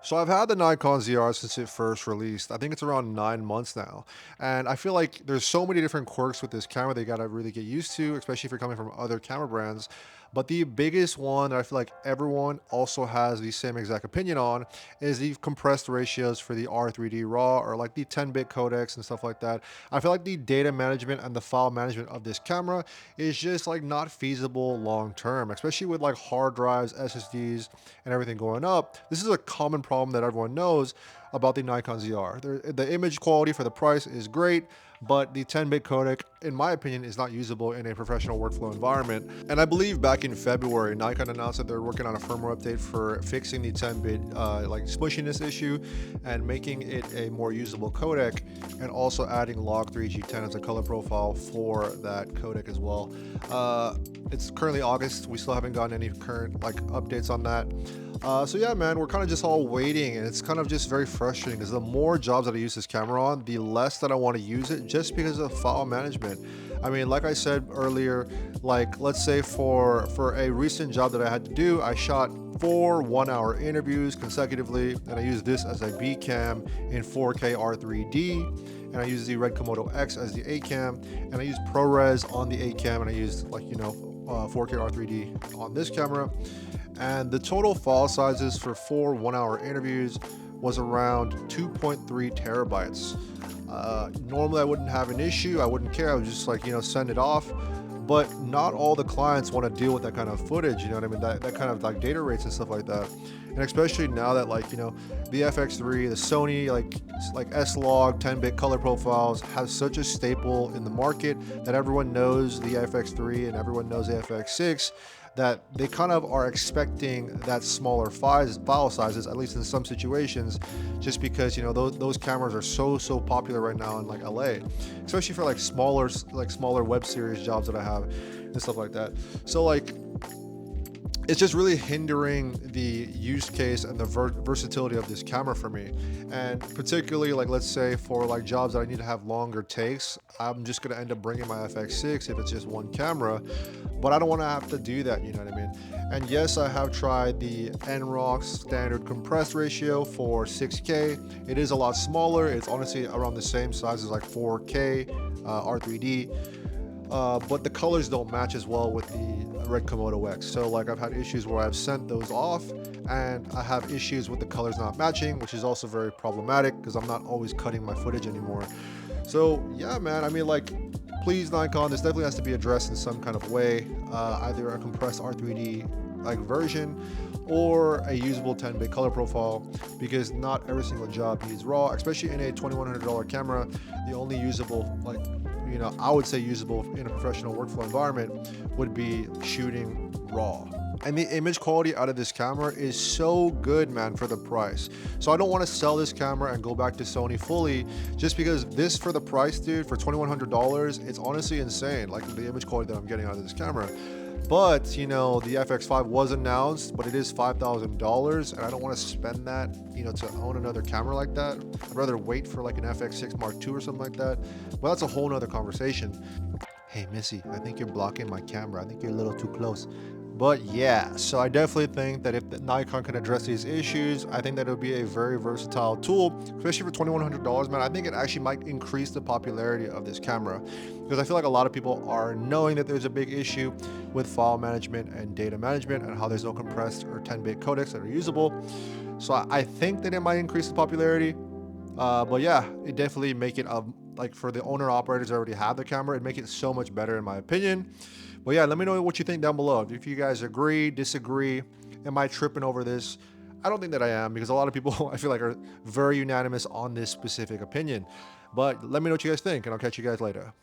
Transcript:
So I've had the Nikon ZR since it first released. I think it's around 9 months now. And I feel like there's so many different quirks with this camera that you gotta really get used to, especially if you're coming from other camera brands. But the biggest one that I feel like everyone also has the same exact opinion on is the compressed ratios for the R3D RAW or like the 10-bit codecs and stuff like that. I feel like the data management and the file management of this camera is just like not feasible long term, especially with like hard drives, SSDs, and everything going up. This is a common problem that everyone knows about the Nikon ZR. The image quality for the price is great, but the 10-bit codec, in my opinion, is not usable in a professional workflow environment. And I believe back in February, Nikon announced that they're working on a firmware update for fixing the 10-bit like smushiness issue and making it a more usable codec, and also adding Log3G10 as a color profile for that codec as well. It's currently August. We still haven't gotten any current like updates on that. So yeah, man, we're kind of just all waiting, and it's kind of just very frustrating because the more jobs that I use this camera on, the less that I want to use it just because of file management. I mean, like I said earlier, like let's say for a recent job that I had to do, I shot 4 1-hour interviews consecutively, and I used this as a B cam in 4K R3D, and I used the Red Komodo X as the A cam, and I used ProRes on the A cam, and I used 4K R3D on this camera. And the total file sizes for 4 1-hour interviews was around 2.3 terabytes. Normally I wouldn't have an issue, I wouldn't care, I would just send it off. But not all the clients want to deal with that kind of footage, you know what I mean? That kind of like data rates and stuff like that. And especially now that the FX3, the Sony like S-Log 10-bit color profiles have such a staple in the market that everyone knows the FX3 and everyone knows the FX6, that they kind of are expecting that smaller file sizes, at least in some situations, just because those cameras are so popular right now in like LA, especially for like smaller web series jobs that I have and stuff like that. So like it's just really hindering the use case and the versatility of this camera for me. And particularly, like, let's say for like jobs that I need to have longer takes, I'm just going to end up bringing my FX6 if it's just one camera, but I don't want to have to do that, you know what I mean? And yes, I have tried the NROX standard compressed ratio for 6K. It is a lot smaller. It's honestly around the same size as like 4K R3D. But the colors don't match as well with the Red Komodo X. So like I've had issues where I've sent those off and I have issues with the colors not matching, which is also very problematic because I'm not always cutting my footage anymore. So yeah, man, I mean, like, please Nikon, this definitely has to be addressed in some kind of way, either a compressed R3D like version or a usable 10-bit color profile, because not every single job needs RAW, especially in a $2,100 camera. The only usable, like, I would say usable in a professional workflow environment would be shooting RAW. And the image quality out of this camera is so good, man, for the price. So I don't want to sell this camera and go back to Sony fully just because this, for the price, dude, for $2,100, it's honestly insane, like the image quality that I'm getting out of this camera. But the FX5 was announced, but it is $5,000, and I don't want to spend that, to own another camera like that. I'd rather wait for like an FX6 Mark II or something like that. But that's a whole nother conversation. Hey Missy, I think you're blocking my camera. I think you're a little too close. But yeah, so I definitely think that if Nikon can address these issues, I think that it would be a very versatile tool, especially for $2,100, man. I think it actually might increase the popularity of this camera, because I feel like a lot of people are knowing that there's a big issue with file management and data management and how there's no compressed or 10-bit codecs that are usable. So I think that it might increase the popularity. But yeah, it definitely make it like for the owner operators that already have the camera, it make it so much better in my opinion. But yeah, let me know what you think down below. If you guys agree, disagree, am I tripping over this? I don't think that I am, because a lot of people I feel like are very unanimous on this specific opinion. But let me know what you guys think, and I'll catch you guys later.